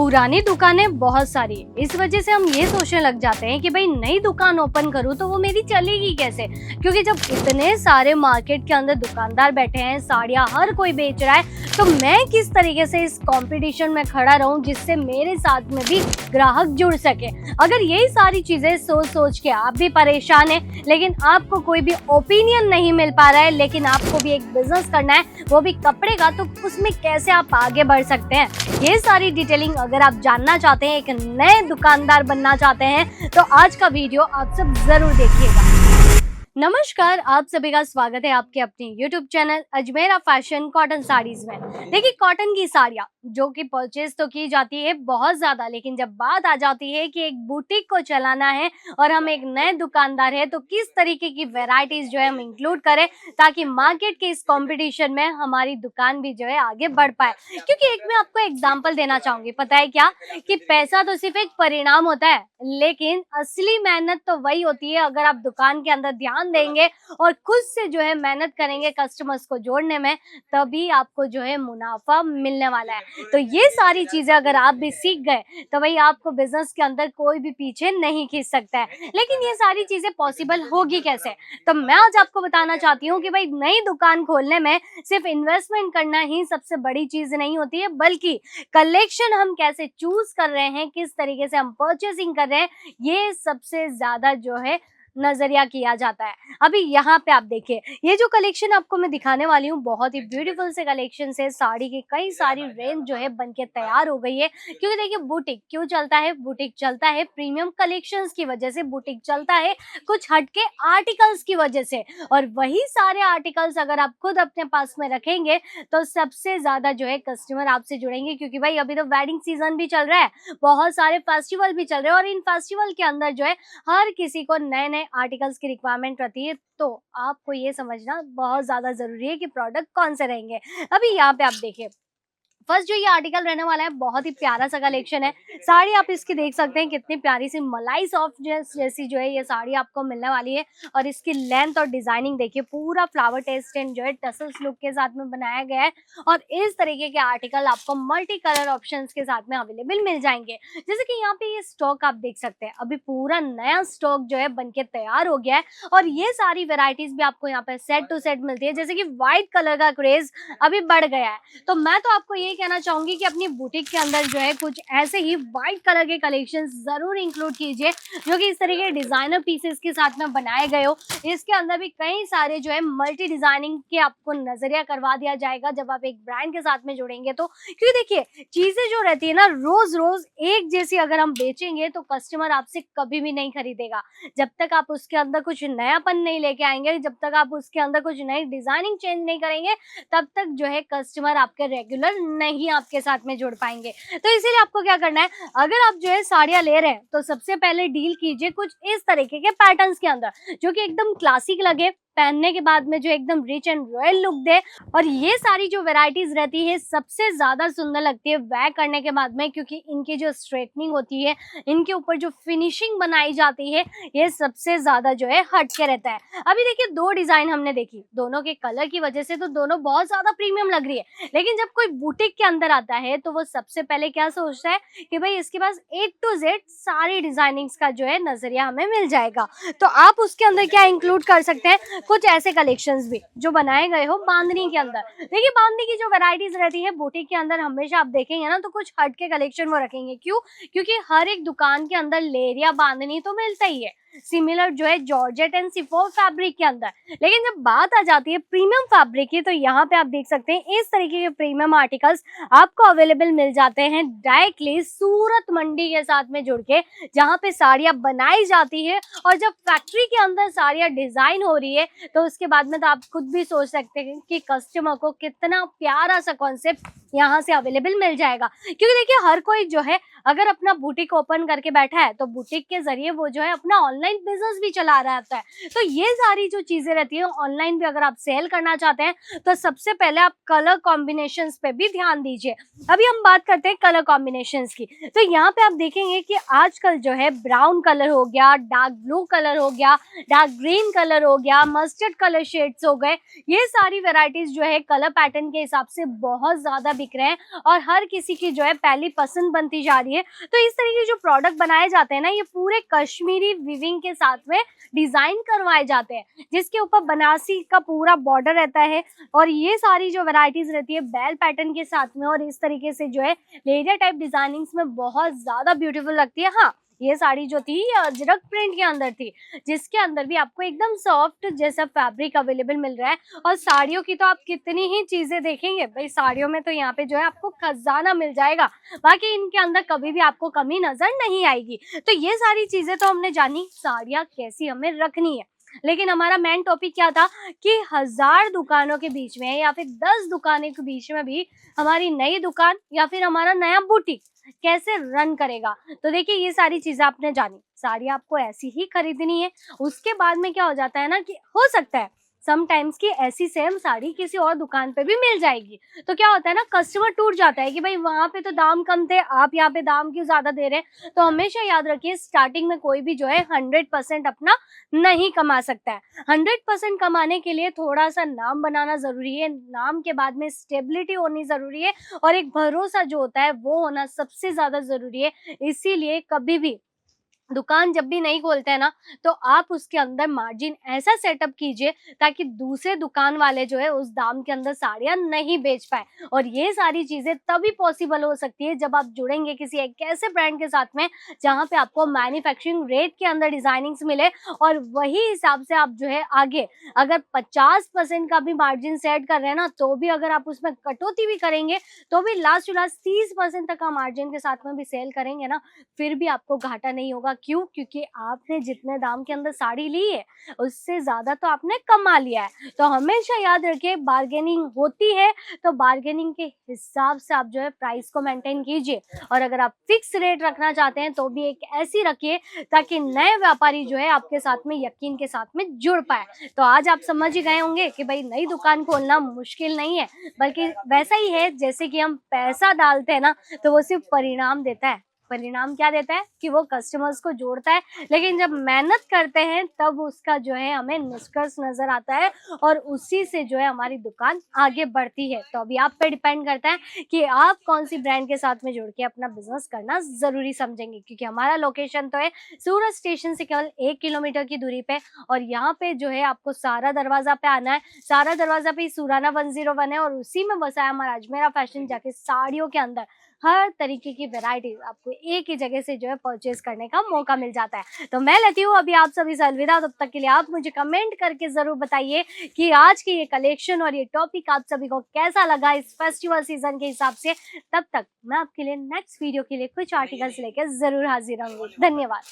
पुरानी दुकानें बहुत सारी है, इस वजह से हम ये सोचने लग जाते हैं कि भाई नई दुकान ओपन करूं तो वो मेरी चलेगी कैसे। क्योंकि जब इतने सारे मार्केट के अंदर दुकानदार बैठे हैं, साड़ियां हर कोई बेच रहा है, तो मैं किस तरीके से इस कंपटीशन में खड़ा रहूं जिससे मेरे साथ में भी ग्राहक जुड़ सके। अगर यही सारी चीजें सोच सोच के आप भी परेशान हैं, लेकिन आपको कोई भी ओपिनियन नहीं मिल पा रहा है, लेकिन आपको भी एक बिजनेस करना है, वो भी कपड़े का, तो उसमें कैसे आप आगे बढ़ सकते हैं, ये सारी डिटेलिंग अगर आप जानना चाहते हैं, एक नए दुकानदार बनना चाहते हैं, तो आज का वीडियो आप सब जरूर देखिएगा। नमस्कार, आप सभी का स्वागत है आपके अपने YouTube channel Ajmera fashion cotton saris में। देखिए, कॉटन की साड़ियाँ जो कि परचेज तो की जाती है बहुत ज्यादा, लेकिन जब बात आ जाती है कि एक बुटीक को चलाना है और हम एक नए दुकानदार है, तो किस तरीके की वेराइटीज जो है हम इंक्लूड करें ताकि मार्केट के इस कंपटीशन में हमारी दुकान भी जो है आगे बढ़ पाए। क्योंकि एक मैं आपको एग्जांपल देना चाहूंगी, पता है क्या, कि पैसा तो सिर्फ एक परिणाम होता है, लेकिन असली मेहनत तो वही होती है अगर आप दुकान के अंदर ध्यान देंगे और खुद से जो है मेहनत करेंगे कस्टमर्स को जोड़ने में, तभी आपको जो है मुनाफा मिलने वाला है। तो ये सारी चीजें अगर आप भी सीख गए तो भाई आपको बिजनेस के अंदर कोई भी पीछे नहीं खींच सकता है। लेकिन ये सारी चीजें पॉसिबल होगी कैसे, तो मैं आज आपको बताना चाहती हूँ कि भाई नई दुकान खोलने में सिर्फ इन्वेस्टमेंट करना ही सबसे बड़ी चीज नहीं होती है, बल्कि कलेक्शन हम कैसे चूज कर रहे हैं, किस तरीके से हम परचेसिंग कर रहे हैं, ये सबसे ज्यादा जो है नजरिया किया जाता है। अभी यहाँ पे आप देखिए, ये जो कलेक्शन आपको मैं दिखाने वाली हूँ, बहुत ही ब्यूटीफुल से कलेक्शन है। साड़ी की कई सारी रेंज जो है बनके तैयार हो गई है। क्योंकि देखिए, बुटीक क्यों चलता है, बुटीक चलता है प्रीमियम कलेक्शंस की वजह से, बुटीक चलता है कुछ हटके आर्टिकल्स की वजह से। और वही सारे आर्टिकल्स अगर आप खुद अपने पास में रखेंगे तो सबसे ज्यादा जो है कस्टमर आपसे जुड़ेंगे। क्योंकि भाई अभी तो वेडिंग सीजन भी चल रहा है, बहुत सारे फेस्टिवल भी चल रहे हैं, और इन फेस्टिवल के अंदर जो है हर किसी को नए नए आर्टिकल्स की रिक्वायरमेंट रहती है। तो आपको ये समझना बहुत ज्यादा जरूरी है कि प्रोडक्ट कौन से रहेंगे। अभी यहाँ पे आप देखिए, फर्स्ट जो ये आर्टिकल रहने वाला है, बहुत ही प्यारा सा कलेक्शन है। साड़ी आप इसकी देख सकते हैं, कितनी प्यारी सी मलाई सॉफ्ट जैसी जो है ये साड़ी आपको मिलने वाली है। और इसकी लेंथ और डिजाइनिंग देखिए, पूरा फ्लावर टेस्ट एंड जो है टसल्स लुक के साथ में बनाया गया है। और इस तरीके के आर्टिकल आपको मल्टी कलर ऑप्शंस के साथ में अवेलेबल मिल जाएंगे। जैसे कि यहाँ पे ये स्टॉक आप देख सकते हैं, अभी पूरा नया स्टॉक जो है बनके तैयार हो गया है। और ये सारी वेराइटीज भी आपको यहाँ पे सेट टू सेट मिलती है। जैसे कि व्हाइट कलर का क्रेज अभी बढ़ गया है, तो मैं तो आपको ये कहना चाहूंगी कि अपनी बुटीक के अंदर जो है कुछ ऐसे ही व्हाइट कलर के कलेक्शंस जरूर इंक्लूड कीजिए, जो कि इस तरीके के डिजाइनर पीसेस के साथ में बनाए गए हो। इसके अंदर भी कई सारे जो है मल्टी डिजाइनिंग के आपको नजरिया करवा दिया जाएगा जब आप एक ब्रांड के साथ में जुड़ेंगे तो। क्योंकि देखिए, चीजें जो रहती है ना, रोज रोज एक जैसी अगर हम बेचेंगे तो कस्टमर आपसे कभी भी नहीं खरीदेगा। जब तक आप उसके अंदर कुछ नयापन नहीं लेके आएंगे, जब तक आप उसके अंदर कुछ नई डिजाइनिंग चेंज नहीं करेंगे, तब तक जो है कस्टमर आपके रेगुलर नहीं आपके साथ में जुड़ पाएंगे। तो इसीलिए आपको क्या करना है, अगर आप जो है साड़ियां ले रहे हैं तो सबसे पहले डील कीजिए कुछ इस तरीके के पैटर्न्स के अंदर, जो कि एकदम क्लासिक लगे, पहनने के बाद में जो एकदम रिच एंड रॉयल लुक दे। और ये सारी जो वेराइटीज रहती है सबसे ज्यादा सुंदर लगती है वैग करने के बाद में, क्योंकि इनकी जो स्ट्रेटनिंग होती है, इनके ऊपर जो फिनिशिंग बनाई जाती है, ये सबसे ज्यादा जो है हट के रहता है। अभी देखिए, दो डिजाइन हमने देखी, दोनों के कलर की वजह से तो दोनों बहुत ज्यादा प्रीमियम लग रही है। लेकिन जब कोई बुटीक के अंदर आता है तो वो सबसे पहले क्या सोचता है कि भाई इसके पास A to Z सारी डिजाइनिंग्स का जो है नजरिया हमें मिल जाएगा। तो आप उसके अंदर क्या इंक्लूड कर सकते हैं, कुछ ऐसे कलेक्शंस भी जो बनाए गए हो बांधनी के अंदर। देखिए, बांधनी की जो वैरायटीज रहती है बुटीक के अंदर, हमेशा आप देखेंगे ना तो कुछ हट के कलेक्शन वो रखेंगे। क्यों? क्योंकि हर एक दुकान के अंदर लेरिया बांधनी तो मिलता ही है, सिमिलर जो है जॉर्जेट एंड सिफोन फैब्रिक के अंदर। लेकिन जब बात आ जाती है प्रीमियम फैब्रिक की, तो यहाँ पे आप देख सकते हैं इस तरीके के प्रीमियम आर्टिकल्स आपको अवेलेबल मिल जाते हैं डायरेक्टली सूरत मंडी के साथ में जुड़ के, जहाँ पे साड़ियाँ बनाई जाती है। और जब फैक्ट्री के अंदर साड़ियाँ डिजाइन हो रही है, तो उसके बाद में तो आप खुद भी सोच सकते हैं कि कस्टमर को कितना प्यारा सा कॉन्सेप्ट यहाँ से अवेलेबल मिल जाएगा। क्योंकि देखिए, हर कोई जो है अगर अपना बुटीक ओपन करके बैठा है तो बुटीक के जरिए वो जो है अपना ऑनलाइन बिजनेस भी चला रहा होता है। तो ये सारी जो चीजें रहती है ऑनलाइन भी अगर आप सेल करना चाहते हैं तो सबसे पहले आप कलर कॉम्बिनेशंस पे भी ध्यान दीजिए। अभी हम बात करते हैं कलर कॉम्बिनेशंस की, तो यहाँ पे आप देखेंगे कि आजकल जो है ब्राउन कलर हो गया, डार्क ब्लू कलर हो गया, डार्क ग्रीन कलर हो गया, मस्टर्ड कलर शेड्स हो गए, ये सारी वेराइटीज जो है कलर पैटर्न के हिसाब से बहुत ज्यादा बिक रहे हैं और हर किसी की जो है पहली पसंद बनती जा रही है। तो इस तरह के जो प्रोडक्ट बनाए जाते हैं ना, ये पूरे कश्मीरी विविंग के साथ में डिजाइन करवाए जाते हैं, जिसके ऊपर बनारसी का पूरा बॉर्डर रहता है और ये सारी जो वैरायटीज रहती है बेल पैटर्न के साथ में और इस तरीके से जो है लेरिया टाइप डिजाइनिंग्स में बहुत ज्यादा ब्यूटीफुल लगती है। हाँ, ये साड़ी जो थी ये अजरक प्रिंट के अंदर थी, जिसके अंदर भी आपको एकदम सॉफ्ट जैसा फैब्रिक अवेलेबल मिल रहा है। और साड़ियों की तो आप कितनी ही चीजें देखेंगे भाई, साड़ियों में तो यहाँ पे जो है आपको खजाना मिल जाएगा, बाकी इनके अंदर कभी भी आपको कमी नजर नहीं आएगी। तो ये सारी चीजें तो हमने जानी साड़ियाँ कैसी हमें रखनी है, लेकिन हमारा मेन टॉपिक क्या था कि 1000 दुकानों के बीच में या फिर 10 दुकानों के बीच में भी हमारी नई दुकान या फिर हमारा नया बुटीक कैसे रन करेगा। तो देखिए ये सारी चीजें आपने जानी, साड़ी आपको ऐसी ही खरीदनी है। उसके बाद में क्या हो जाता है ना कि हो सकता है समटाइम्स की ऐसी सेम साड़ी किसी और दुकान पे भी मिल जाएगी, तो क्या होता है ना कस्टमर टूट जाता है कि भाई वहां पे तो दाम कम थे, आप यहाँ पे दाम क्यों ज्यादा दे रहे हैं। तो हमेशा याद रखिए स्टार्टिंग में कोई भी जो है 100% अपना नहीं कमा सकता है। 100% कमाने के लिए थोड़ा सा नाम बनाना जरूरी है, नाम के बाद में स्टेबिलिटी होनी जरूरी है और एक भरोसा जो होता है वो होना सबसे ज्यादा जरूरी है। इसीलिए कभी भी दुकान जब भी नहीं खोलते हैं ना, तो आप उसके अंदर मार्जिन ऐसा सेटअप कीजिए ताकि दूसरे दुकान वाले जो है उस दाम के अंदर साड़ियां नहीं बेच पाए। और ये सारी चीजें तभी पॉसिबल हो सकती है जब आप जुड़ेंगे किसी एक ऐसे ब्रांड के साथ में जहां पे आपको मैन्युफैक्चरिंग रेट के अंदर डिजाइनिंग्स मिले और वही हिसाब से आप जो है आगे अगर 50% का भी मार्जिन सेट कर रहे हैं ना, तो भी अगर आप उसमें कटौती भी करेंगे तो भी लास्ट टू लास्ट 30% तक का मार्जिन के साथ में भी सेल करेंगे ना, फिर भी आपको घाटा नहीं होगा। क्यों? क्योंकि आपने जितने दाम के अंदर साड़ी ली है उससे ज्यादा तो आपने कमा लिया है। तो हमेशा याद रखिए बार्गेनिंग होती है तो बार्गेनिंग के हिसाब से आप जो है प्राइस को मेंटेन कीजिए। और अगर आप फिक्स रेट रखना चाहते हैं तो भी एक ऐसी रखिए ताकि नए व्यापारी जो है आपके साथ में यकीन के साथ में जुड़ पाए। तो आज आप समझ ही गए होंगे कि भाई नई दुकान खोलना मुश्किल नहीं है, बल्कि वैसा ही है जैसे कि हम पैसा डालते हैं ना तो वो सिर्फ परिणाम देता है। परिणाम क्या देता है कि वो कस्टमर्स को जोड़ता है, लेकिन जब मेहनत करते हैं तब उसका जो है हमें निष्कर्ष नजर आता है और उसी से जो है हमारी दुकान आगे बढ़ती है। तो अभी आप पे डिपेंड करता है कि आप कौन सी ब्रांड के साथ में जुड़ के अपना बिजनेस करना जरूरी समझेंगे। क्योंकि हमारा लोकेशन तो है सूरत स्टेशन से केवल 1 किलोमीटर की दूरी पे और यहाँ पे जो है आपको सारा दरवाजा पे आना है। सारा दरवाजा पे सुराना 101 है और उसी में बसा है हमारा अजमेरा फैशन, जाके साड़ियों के अंदर हर तरीके की वैरायटी आपको एक ही जगह से जो है परचेज करने का मौका मिल जाता है। तो मैं लेती हूँ अभी आप सभी से अलविदा, तब तक के लिए आप मुझे कमेंट करके जरूर बताइए कि आज की ये कलेक्शन और ये टॉपिक आप सभी को कैसा लगा इस फेस्टिवल सीजन के हिसाब से। तब तक मैं आपके लिए नेक्स्ट वीडियो के लिए कुछ आर्टिकल्स लेकर जरूर हाजिर रहूंगी। धन्यवाद।